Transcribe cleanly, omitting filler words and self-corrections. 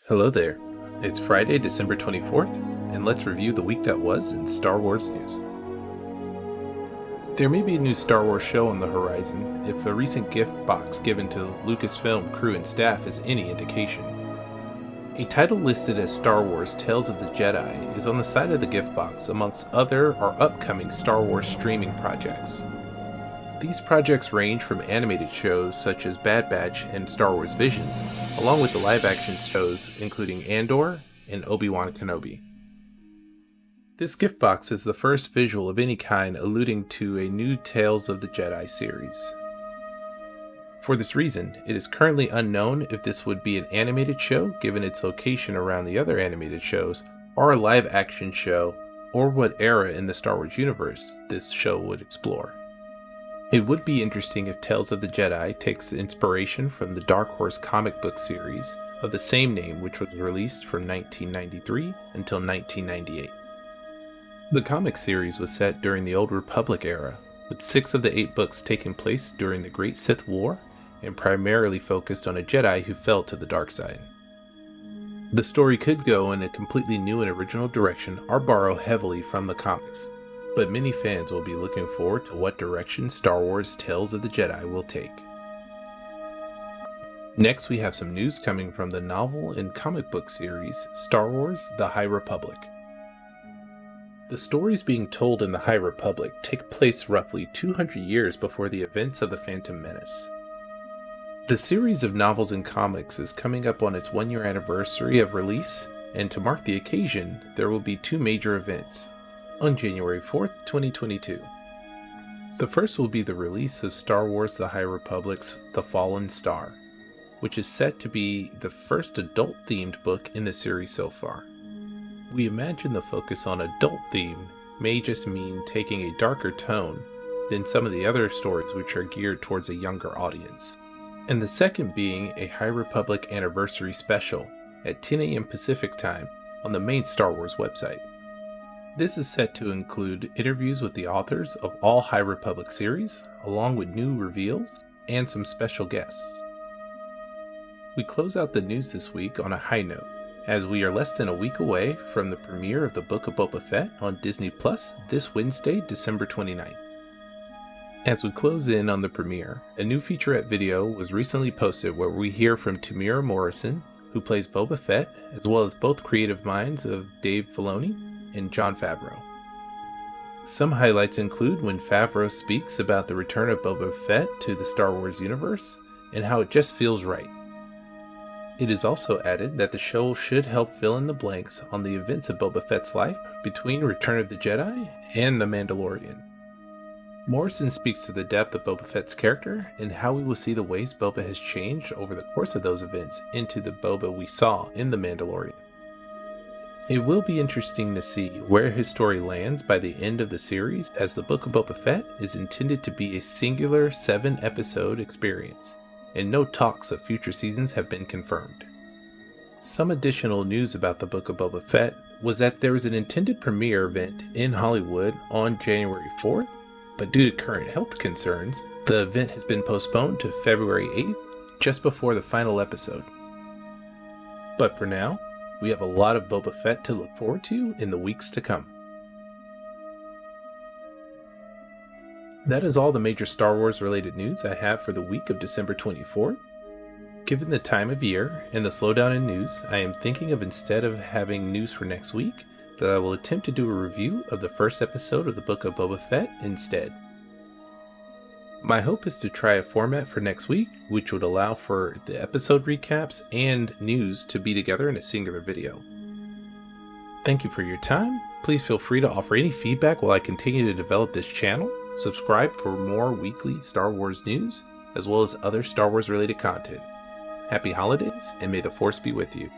Hello there. It's Friday, December 24th, and let's review the week that was in Star Wars news. There may be a new Star Wars show on the horizon if a recent gift box given to Lucasfilm crew and staff is any indication. A title listed as Star Wars Tales of the Jedi is on the side of the gift box amongst other or upcoming Star Wars streaming projects. These projects range from animated shows such as Bad Batch and Star Wars Visions, along with the live-action shows including Andor and Obi-Wan Kenobi. This gift box is the first visual of any kind alluding to a new Tales of the Jedi series. For this reason, it is currently unknown if this would be an animated show given its location around the other animated shows, or a live-action show, or what era in the Star Wars universe this show would explore. It would be interesting if Tales of the Jedi takes inspiration from the Dark Horse comic book series of the same name, which was released from 1993 until 1998. The comic series was set during the Old Republic era, with 6 of the 8 books taking place during the Great Sith War and primarily focused on a Jedi who fell to the dark side. The story could go in a completely new and original direction or borrow heavily from the comics, but many fans will be looking forward to what direction Star Wars Tales of the Jedi will take. Next, we have some news coming from the novel and comic book series Star Wars: The High Republic. The stories being told in the High Republic take place roughly 200 years before the events of the Phantom Menace. The series of novels and comics is coming up on its 1-year anniversary of release, and to mark the occasion, there will be 2 major events on January 4th, 2022. The first will be the release of Star Wars: The High Republic's The Fallen Star, which is set to be the first adult-themed book in the series so far. We imagine the focus on adult theme may just mean taking a darker tone than some of the other stories which are geared towards a younger audience. And the second being a High Republic anniversary special at 10 a.m. Pacific time on the main Star Wars website. This is set to include interviews with the authors of all High Republic series, along with new reveals and some special guests. We close out the news this week on a high note, as we are less than a week away from the premiere of the Book of Boba Fett on Disney Plus this Wednesday, December 29th. As we close in on the premiere, a new featurette video was recently posted where we hear from Tamira Morrison, who plays Boba Fett, as well as both creative minds of Dave Filoni and Jon Favreau. Some highlights include when Favreau speaks about the return of Boba Fett to the Star Wars universe and how it just feels right. It is also added that the show should help fill in the blanks on the events of Boba Fett's life between Return of the Jedi and The Mandalorian. Morrison speaks to the depth of Boba Fett's character and how we will see the ways Boba has changed over the course of those events into the Boba we saw in The Mandalorian. It will be interesting to see where his story lands by the end of the series, as the Book of Boba Fett is intended to be a singular 7-episode experience, and no talks of future seasons have been confirmed. Some additional news about the Book of Boba Fett was that there was an intended premiere event in Hollywood on January 4th, but due to current health concerns, the event has been postponed to February 8th, just before the final episode. But for now, we have a lot of Boba Fett to look forward to in the weeks to come. That is all the major Star Wars related news I have for the week of December 24th. Given the time of year and the slowdown in news, I am thinking of, instead of having news for next week, that I will attempt to do a review of the first episode of the Book of Boba Fett instead. My hope is to try a format for next week, which would allow for the episode recaps and news to be together in a singular video. Thank you for your time. Please feel free to offer any feedback while I continue to develop this channel. Subscribe for more weekly Star Wars news, as well as other Star Wars related content. Happy holidays, and may the Force be with you.